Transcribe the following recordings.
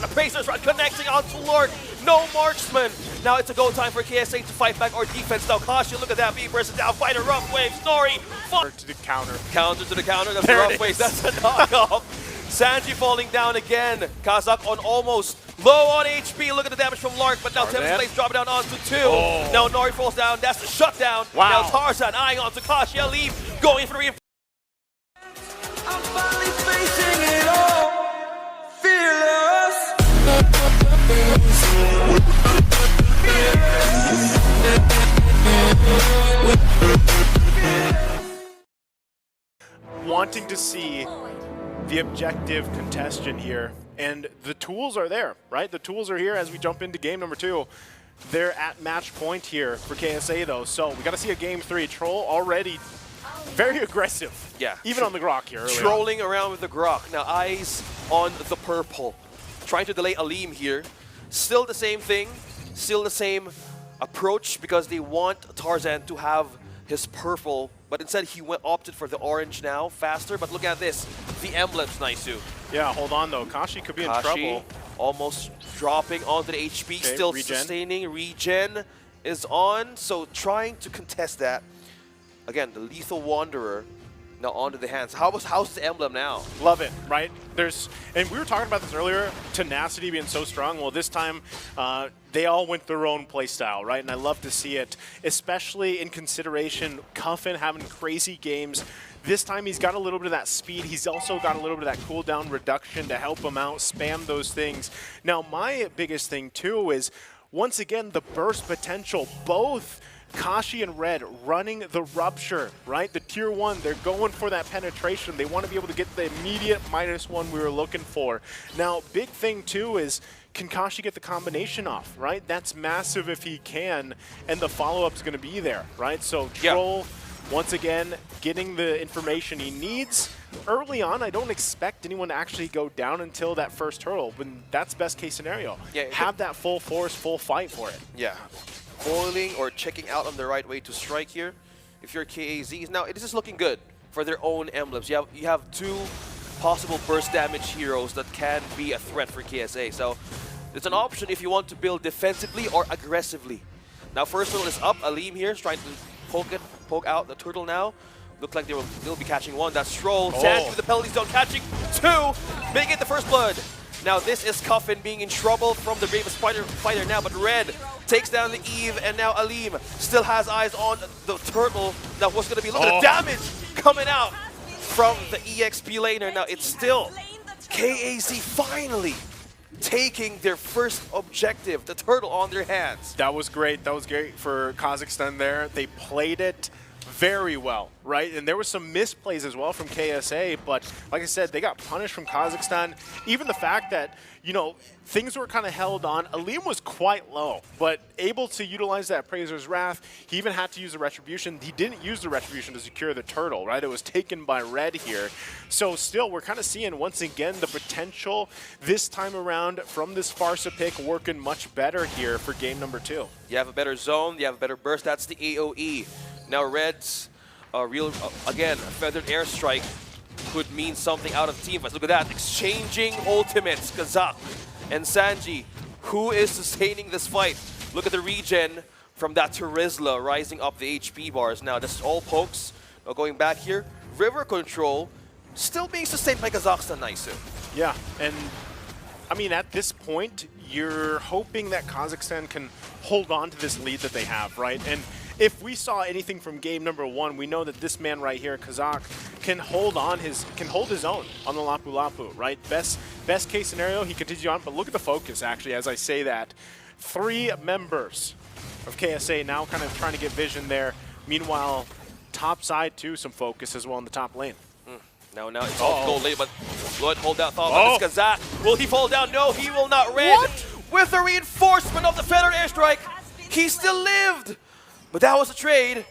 Tarzan, Appraiser's Rod connecting onto Lord. No marksman. Now it's a go time for KSA to fight back our defense. Now Kashi, look at that, being bursted down, fighter, rough wave, Snorri. To the counter. Counter to the counter, that's the rough wave, that's a knockoff. Sanji falling down again. Kazakh on almost low on HP. Look at the damage from Lark, but now Tempest Blaze dropping down onto 2. Oh. Now Nori falls down, that's the shutdown. Wow. Now Tarzan eyeing onto Kashi, leave, going for the reinforcement. I'm finally facing it all, fearless. Wanting to see the objective contestant here, and the tools are there, right? The tools are here as we jump into game number 2. They're at match point here for KSA though, so we got to see a game 3. Troll already very aggressive. Yeah. Even on the Grok here. Trolling around with the Grok. Now eyes on the purple. Trying to delay Aleem here. Still the same thing. Still the same approach because they want Tarzan to have his purple, but instead he opted for the orange now, faster. But look at this. The emblems, Naisu. Yeah, hold on though. Kashi could be in trouble. Almost dropping onto the HP, okay, still regen. Sustaining. Regen is on, so trying to contest that. Again, the Lethal Wanderer now onto the hands. How's the emblem now? Love it, right? And we were talking about this earlier, tenacity being so strong. Well, this time they all went their own play style, right? And I love to see it, especially in consideration Cuffin having crazy games. This time he's got a little bit of that speed. He's also got a little bit of that cooldown reduction to help him out, spam those things. Now, my biggest thing too is, once again, the burst potential. Both Kashi and Red running the Rupture, right? The tier 1, they're going for that penetration. They want to be able to get the immediate -1 we were looking for. Now, big thing too is, can Kashi get the combination off, right? That's massive if he can, and the follow-up's going to be there, right? So Troll, once again, getting the information he needs. Early on, I don't expect anyone to actually go down until that first hurdle, but that's best case scenario. Yeah, have that full force, full fight for it. Yeah. Foiling or checking out on the right way to strike here. If you're KAZ, now this is looking good for their own emblems. You have 2 possible burst damage heroes that can be a threat for KSA. So it's an option if you want to build defensively or aggressively. Now first turtle is up. Aleem here is trying to poke out the turtle now. Look like they'll be catching 1. That's Stroll. Sanji with the penalty zone catching 2. Making it the first blood. Now this is Cuffin being in trouble from the Bravest fighter now, but Red takes down the Eve, and now Aleem still has eyes on the turtle. Now what's going to be, look at the damage coming out from the EXP laner. Now it's still KAZ finally taking their first objective, the turtle on their hands. That was great. That was great for Kazakhstan there. They played it very well, right? And there was some misplays as well from KSA, but like I said, they got punished from Kazakhstan. Even the fact that, you know, things were kind of held on. Aleem was quite low, but able to utilize that Appraiser's Wrath. He even had to use the Retribution. He didn't use the Retribution to secure the turtle, right? It was taken by Red here. So still, we're kind of seeing, once again, the potential this time around from this Farsa pick working much better here for game number 2. You have a better zone, you have a better burst, that's the AoE. Now Red's again, a feathered airstrike could mean something out of team fights. Look at that, exchanging ultimates, Kazakh and Sanji. Who is sustaining this fight? Look at the regen from that Terizla rising up the HP bars. Now this is all pokes. Now going back here, river control still being sustained by Kazakhstan, Naisu. Yeah, and I mean, at this point, you're hoping that Kazakhstan can hold on to this lead that they have, right? And if we saw anything from game number 1, we know that this man right here, Kazakh, can hold his own on the Lapu Lapu, right? Best case scenario, he continues on, but look at the focus actually as I say that. 3 members of KSA now kind of trying to get vision there. Meanwhile, top side too, some focus as well in the top lane. Now it's all gold lane, but Blood hold that thought. But it's Kazakh. Will he fall down? No, he will not. Red with the reinforcement of the feathered airstrike. He still lived. But that was a trade.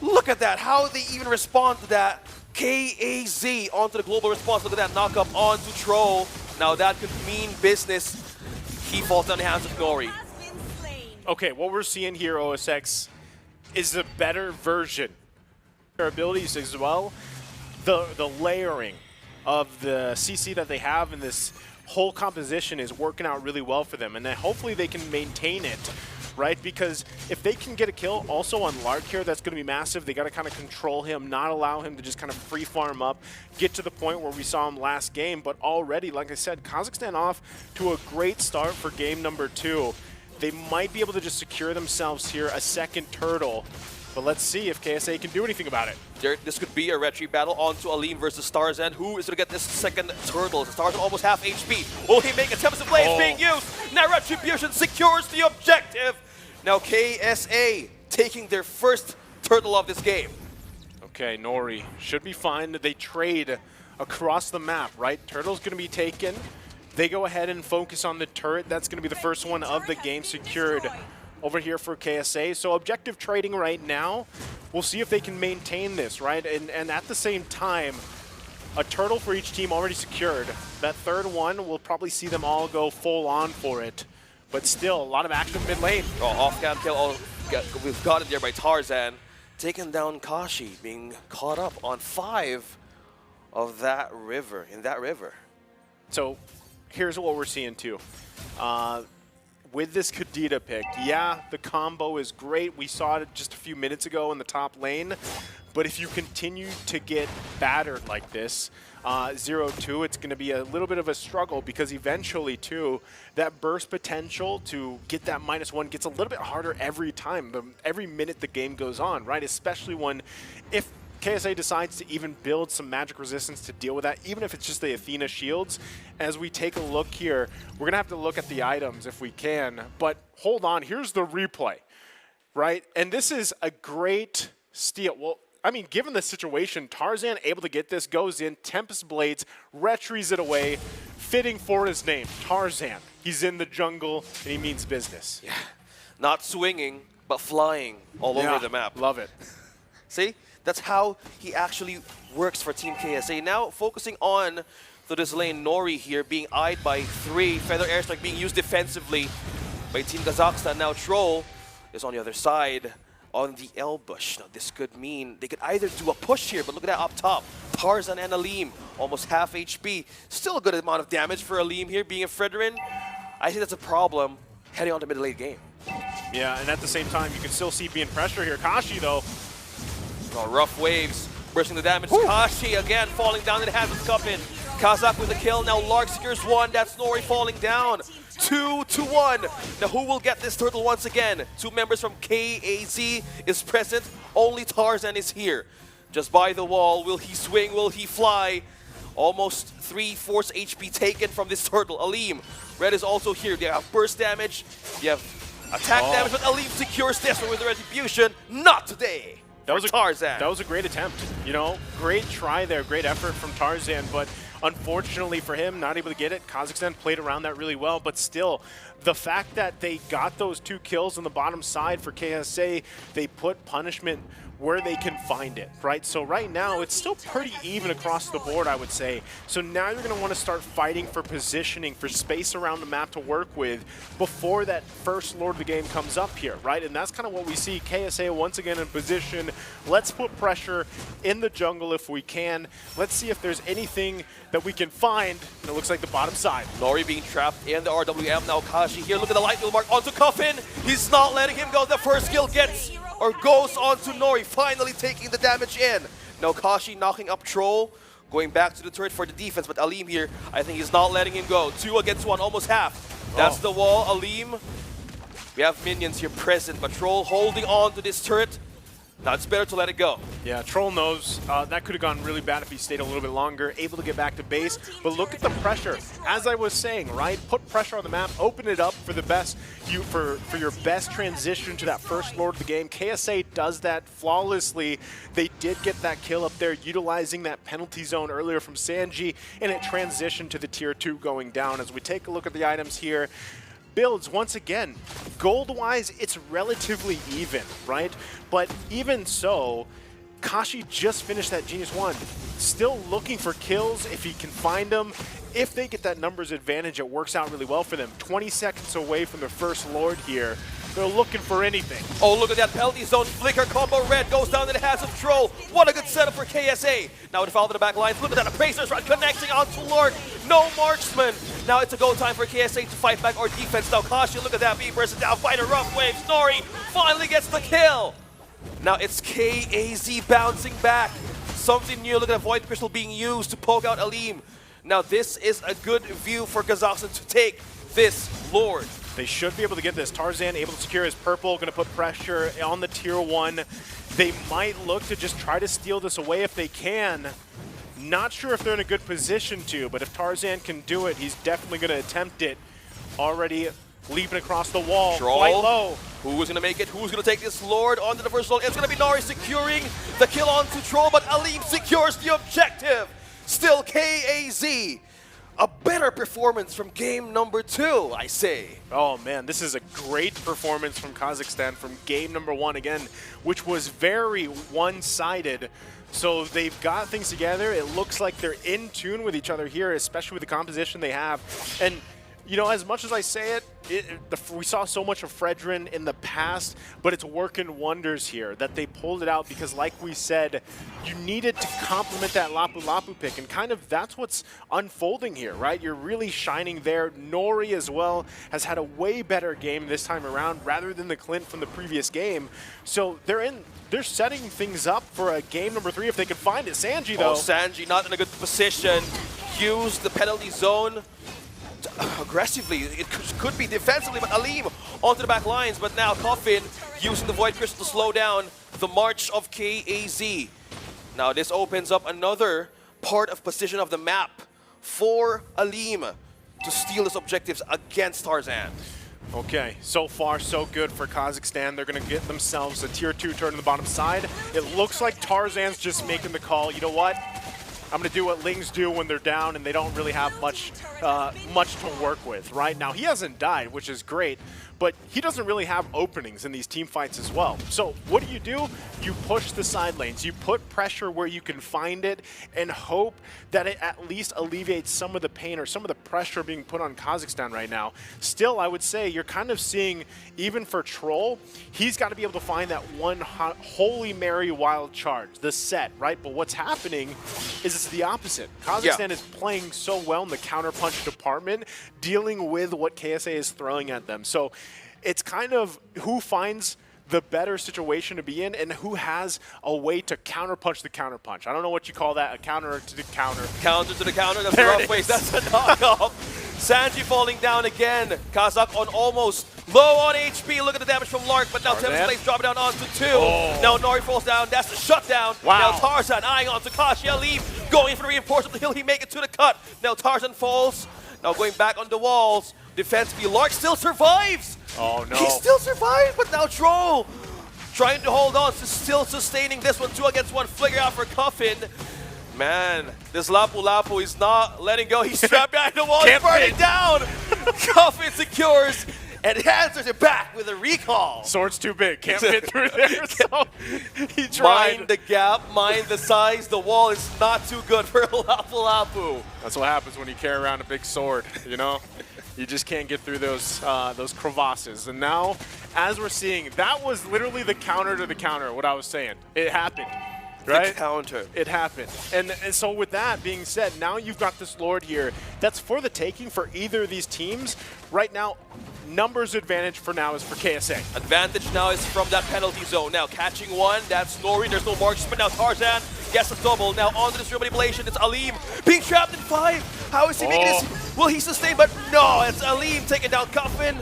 Look at that, how they even respond to that. KAZ onto the global response. Look at that knock-up onto Troll. Now that could mean business. He falls down the hands of Nori. Okay, what we're seeing here, OSX, is a better version. Their abilities as well, the layering of the CC that they have in this whole composition is working out really well for them, and then hopefully they can maintain it, right? Because if they can get a kill also on Lark here, that's going to be massive. They got to kind of control him, not allow him to just kind of free farm up, get to the point where we saw him last game. But already, like I said, Kazakhstan off to a great start for game number 2. They might be able to just secure themselves here a second turtle. But let's see if KSA can do anything about it. This could be a retry battle onto Aleem versus Tarzan. Who is going to get this second turtle? Tarzan almost half HP. Will he make attempts to play? It's being used. Now Retribution secures the objective. Now KSA taking their first turtle of this game. Okay, Nori should be fine. They trade across the map, right? Turtle's going to be taken. They go ahead and focus on the turret. That's going to be the first one of the game secured over here for KSA. So objective trading right now. We'll see if they can maintain this, right? And at the same time, a turtle for each team already secured. That third one, we'll probably see them all go full on for it. But still, a lot of action mid lane. Oh, off-cam kill. We've got it there by Tarzan. Taking down Kashi, being caught up on 5 of that river, in that river. So here's what we're seeing too. With this Kadita pick, yeah, the combo is great. We saw it just a few minutes ago in the top lane. But if you continue to get battered like this, 0-2, it's going to be a little bit of a struggle because eventually, too, that burst potential to get that -1 gets a little bit harder every time, every minute the game goes on, right? Especially when, if KSA decides to even build some magic resistance to deal with that, even if it's just the Athena shields. As we take a look here, we're going to have to look at the items if we can. But hold on, here's the replay, right? And this is a great steal. Well, I mean, given the situation, Tarzan able to get this, goes in, Tempest Blades, retries it away, fitting for his name, Tarzan. He's in the jungle, and he means business. Yeah, not swinging, but flying all over the map. Love it. See? That's how he actually works for Team KSA. Now focusing on to this lane, Nori here being eyed by 3. Feather Airstrike being used defensively by Team Kazakhstan. Now Troll is on the other side on the L bush. Now this could mean they could either do a push here, but look at that up top. Tarzan and Aleem, almost half HP. Still a good amount of damage for Aleem here, being a Fredrin. I think that's a problem heading on to mid-late game. Yeah, and at the same time, you can still see being pressure here. Kashi, though. Oh, rough waves, bursting the damage. Woo! Kashi again falling down in the hands of Cuppin. Kazakh with a kill. Now Lark secures 1. That's Nori falling down. 2-1. Now who will get this turtle once again? 2 members from KAZ is present. Only Tarzan is here. Just by the wall. Will he swing? Will he fly? Almost 3 force HP taken from this turtle. Aleem. Red is also here. They have burst damage. You have attack damage, but Aleem secures this one with the retribution. Not today. That was Tarzan. That was a great attempt. You know, great try there, great effort from Tarzan, but unfortunately for him, not able to get it. Kazakhstan played around that really well, but still, the fact that they got those 2 kills on the bottom side for KSA, they put punishment where they can find it, right? So right now, it's still pretty even across the board, I would say. So now you're going to want to start fighting for positioning, for space around the map to work with before that first Lord of the game comes up here, right? And that's kind of what we see. KSA once again in position. Let's put pressure in the jungle if we can. Let's see if there's anything that we can find. And it looks like the bottom side. Nori being trapped in the RWM. Now Kashi here. Look at the light wheel mark onto Cuffin. He's not letting him go. The first kill gets or goes on to Nori, finally taking the damage in. Now Kashi knocking up Troll, going back to the turret for the defense, but Aleem here, I think he's not letting him go. 2 against 1, almost half. That's the wall, Aleem. We have minions here present, but Troll holding on to this turret. Now it's better to let it go. Yeah, Troll knows that could have gone really bad if he stayed a little bit longer, able to get back to base. But look at the pressure. As I was saying, right? Put pressure on the map, open it up for the best, for your best transition to that first Lord of the game. KSA does that flawlessly. They did get that kill up there, utilizing that penalty zone earlier from Sanji, and it transitioned to the tier 2 going down. As we take a look at the items here, builds, once again, gold-wise, it's relatively even, right? But even so, Kashi just finished that Genius 1. Still looking for kills if he can find them. If they get that numbers advantage, it works out really well for them. 20 seconds away from the first Lord here. They're looking for anything. Oh, look at that penalty zone flicker combo. Red goes down in the hands of Troll. What a good setup for KSA. Now to follow the back lines. Look at that. A Pacers run connecting onto Lark. No marksman. Now it's a go time for KSA to fight back or defense. Now Kashi, look at that, being bursted down, fight a rough wave. Snorri finally gets the kill. Now it's KAZ bouncing back. Something new, look at that Void Crystal being used to poke out Aleem. Now this is a good view for Kazakhstan to take this Lord. They should be able to get this. Tarzan able to secure his purple, going to put pressure on the tier 1. They might look to just try to steal this away if they can. Not sure if they're in a good position to, but if Tarzan can do it, he's definitely going to attempt it. Already leaping across the wall, Troll. quite low. Who's going to make it? Who's going to take this Lord onto the first zone? It's going to be Nari securing the kill onto Troll, but Aleem secures the objective. Still KAZ. A better performance from game number 2, I say. Oh man, this is a great performance from Kazakhstan from game number 1 again, which was very one-sided. So they've got things together. It looks like they're in tune with each other here, especially with the composition they have. And you know, as much as I say it, we saw so much of Fredrin in the past, but it's working wonders here that they pulled it out because, like we said, you needed to complement that Lapu Lapu pick, and kind of that's what's unfolding here, right? You're really shining there. Nori as well has had a way better game this time around rather than the Clint from the previous game. So they're setting things up for a game number 3 if they can find it. Sanji, though. Oh, Sanji not in a good position. Use the penalty zone aggressively. It could be defensively, but Aleem onto the back lines. But now Coffin using the Void Crystal to slow down the march of KAZ. Now this opens up another part of position of the map for Aleem to steal his objectives against Tarzan. Okay, so far so good for Kazakhstan. They're going to get themselves a tier 2 turn on the bottom side. It looks like Tarzan's just making the call. You know what? I'm going to do what Lings do when they're down and they don't really have much to work with, right? Now, he hasn't died, which is great, but he doesn't really have openings in these team fights as well. So what do? You push the side lanes. You put pressure where you can find it and hope that it at least alleviates some of the pain or some of the pressure being put on Kazakhstan right now. Still, I would say you're kind of seeing, even for Troll, he's got to be able to find that one Holy Mary wild charge, the set, right? But what's happening is it's the opposite. Kazakhstan is playing so well in the counterpunch department, dealing with what KSA is throwing at them. So it's kind of who finds the better situation to be in and who has a way to counterpunch the counterpunch. I don't know what you call that, a counter to the counter. Counter to the counter, that's a rough waste. That's a knockoff. Sanji falling down again. Kazakh on almost low on HP. Look at the damage from Lark, but now Tempest dropping down onto 2. Now Nori falls down. That's the shutdown. Wow. Now Tarzan eyeing on Takashi Aleem, going for the reinforcement of the hill. He make it to the cut. Now Tarzan falls. Now going back on the walls. Defensively, Lark still survives. Oh no. He still survived, but now Troll trying to hold on, still sustaining this one. 2 against 1, flicker out for Coffin. Man, this Lapu Lapu is not letting go. He's trapped behind the wall, he's burning down. Coffin secures and answers it back with a recall. Sword's too big, can't fit through there, so he tried. Mind the gap, mind the size. The wall is not too good for Lapu Lapu. That's what happens when you carry around a big sword, you know? You just can't get through those crevasses. And now, as we're seeing, that was literally the counter to the counter, what I was saying. It happened, right? The counter. It happened. And so with that being said, now you've got this Lord here that's for the taking for either of these teams. Right now, numbers advantage for now is for KSA. Advantage now is from that penalty zone. Now catching one, that's Nori. There's no marksman. Now Tarzan gets a double. Now onto this manipulation. It's Aleem being trapped in 5. How is he making this? Will he sustain? But no, it's Aleem taking down Coffin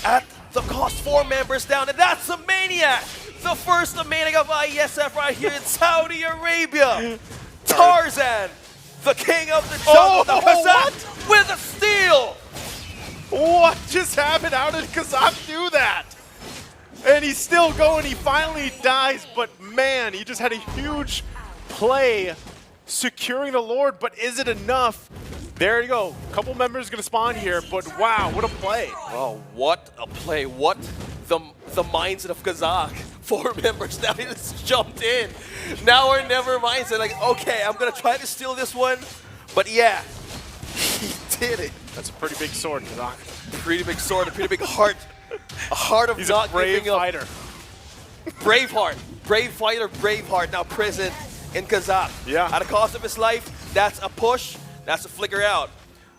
at the cost. 4 members down, and that's a Maniac. The first Maniac of Iesf right here in Saudi Arabia. Tarzan, the king of the jungle, the Kazakh with a steal. What just happened? How did Kazakh do that? And he's still going. He finally dies, but man, he just had a huge play securing the Lord, but is it enough? There you go. A couple members going to spawn here, but wow, what a play. Oh, what a play. What the mindset of Kazakh. 4 members now, he just jumped in. Now or never mindset, like, okay, I'm going to try to steal this one, but yeah, he did it. That's a pretty big sword, Kazakh. Pretty big sword, a pretty big heart. A heart of He's not a brave giving up. fighter. Brave heart. Brave fighter, brave heart. Now prison in Kazakh. Yeah. At the cost of his life, that's a push. That's a flicker out.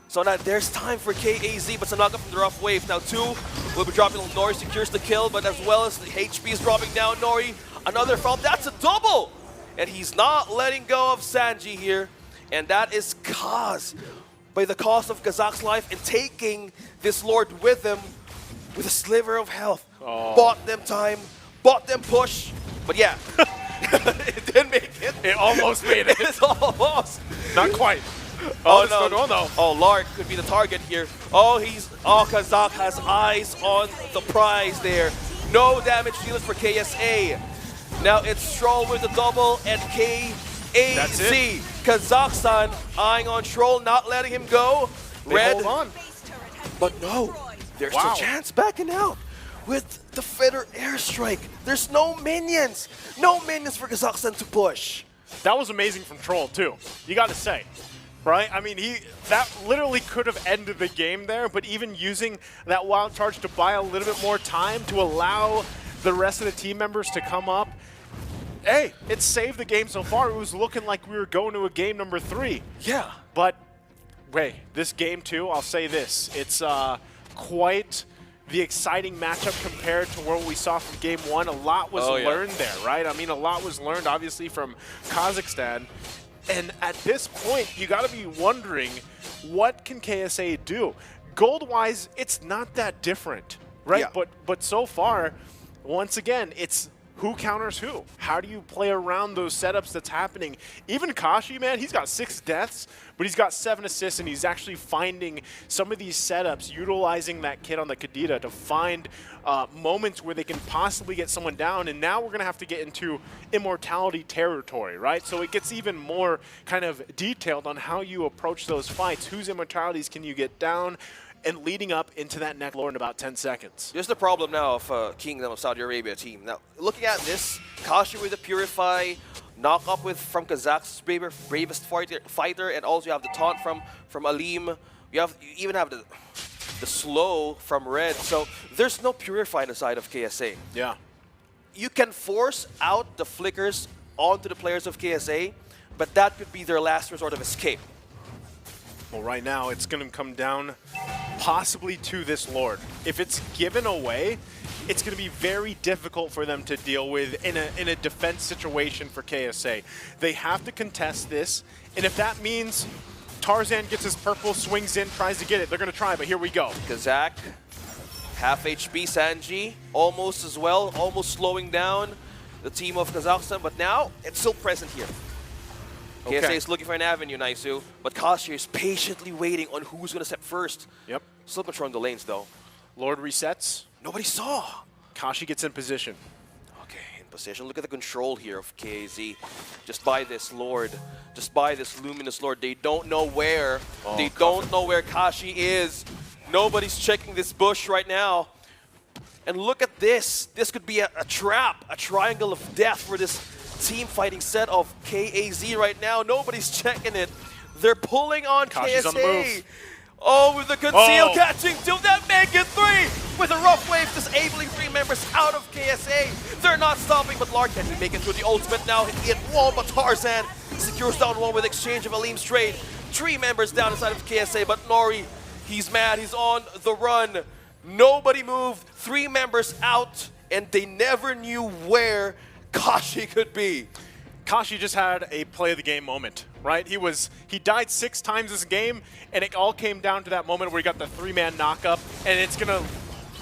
So now there's time for KAZ, but some knockup from the rough wave. Now 2 will be dropping on Nori, secures the kill, but as well as the HP is dropping down. Nori, another foul, that's a double! And he's not letting go of Sanji here. And that is Kaz, by the cost of Kazakh's life and taking this Lord with him with a sliver of health. Bought them time, bought them push, but yeah, it didn't make it. It almost made it. It's almost. Not quite. Oh, no. no, no. Oh, Lark could be the target here. Oh, Kazakh has eyes on the prize there. No damage dealers for KSA. Now it's Stroll with the double and KAZ. Kazakhstan eyeing on Stroll, not letting him go. Red, hold on. but no, there's Wow. a chance backing out with the Feather airstrike. There's no minions. No minions for Kazakhstan to push. That was amazing from Troll too. You got to say, right? I mean, that literally could have ended the game there. But even using that wild charge to buy a little bit more time to allow the rest of the team members to come up, hey, it saved the game so far. It was looking like we were going to a game number 3. Yeah. But wait, this game too, I'll say this. It's quite the exciting matchup compared to what we saw from game 1. A lot was learned there, right? I mean, a lot was learned, obviously, from Kazakhstan. And at this point, you got to be wondering, what can KSA do? Gold-wise, it's not that different, right? Yeah. But so far, once again, it's who counters who? How do you play around those setups that's happening? Even Kashi, man, he's got 6 deaths, but he's got 7 assists, and he's actually finding some of these setups, utilizing that kit on the Kadita to find moments where they can possibly get someone down. And now we're going to have to get into immortality territory, right? So it gets even more kind of detailed on how you approach those fights. Whose immortalities can you get down? And leading up into that neck lore in about 10 seconds. Here's the problem now of Kingdom of Saudi Arabia team. Now, looking at this, Kashi with the Purify, knock up from Kazakh's bravest fighter, and also you have the taunt from Alim. You even have the slow from Red. So there's no Purify on the side of KSA. Yeah. You can force out the flickers onto the players of KSA, but that could be their last resort of escape. Well, right now, it's going to come down possibly to this Lord. If it's given away, it's going to be very difficult for them to deal with in a defense situation for KSA. They have to contest this, and if that means Tarzan gets his purple, swings in, tries to get it, they're going to try, but here we go. Kazakh, half HP, Sanji, almost as well, almost slowing down the team of Kazakhstan, but now it's still present here. Okay. KSA is looking for an avenue, Naisu, but Kashi is patiently waiting on who's going to step first. Yep. Still controlling the lanes, though. Lord resets. Nobody saw. Kashi gets in position. Okay, in position. Look at the control here of KZ. Just by this Lord. Just by this Luminous Lord. They don't know where. They don't know where Kashi is. Nobody's checking this bush right now. And look at this. This could be a trap. A triangle of death for this team fighting set of KAZ right now. Nobody's checking it. They're pulling on Kashi's KSA. on the move. Oh, with the conceal catching, do that make it 3 with a rough wave disabling 3 members out of KSA. They're not stopping, but Lark can make it through the ultimate now. Hit 1, but Tarzan secures down 1 with exchange of Alim's trade. 3 members down inside of KSA, but Nori, he's mad, he's on the run. Nobody moved, 3 members out, and they never knew where Kashi could be. Kashi just had a play of the game moment, right? He died 6 times this game, and it all came down to that moment where he got the 3-man knockup, and it's gonna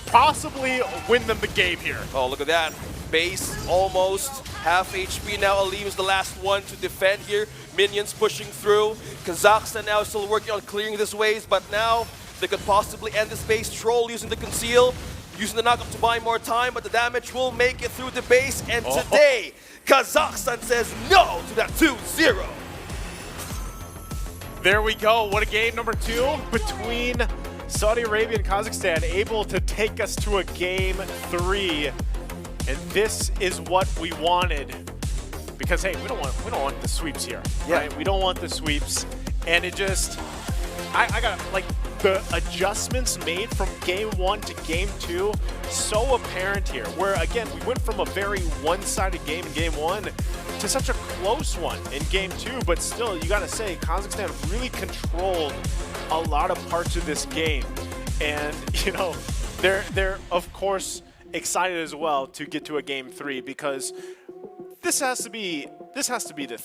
possibly win them the game here. Oh, look at that. Base almost half HP now. Alim is the last one to defend here. Minions pushing through. Kazakhstan now still working on clearing this waves, but now they could possibly end this base. Troll using the conceal, using the knockup to buy more time, but the damage will make it through the base, and today, Kazakhstan says no to that 2-0. There we go. What a game number 2 between Saudi Arabia and Kazakhstan, able to take us to a game 3. And this is what we wanted. Because hey, we don't want the sweeps here. Yeah. Right? We don't want the sweeps. And it just I got like the adjustments made from game 1 to game 2 so apparent here, where again we went from a very one-sided game in game 1 to such a close one in game 2, but still you gotta say Kazakhstan really controlled a lot of parts of this game. And, you know, they're of course excited as well to get to a game 3 because this has to be the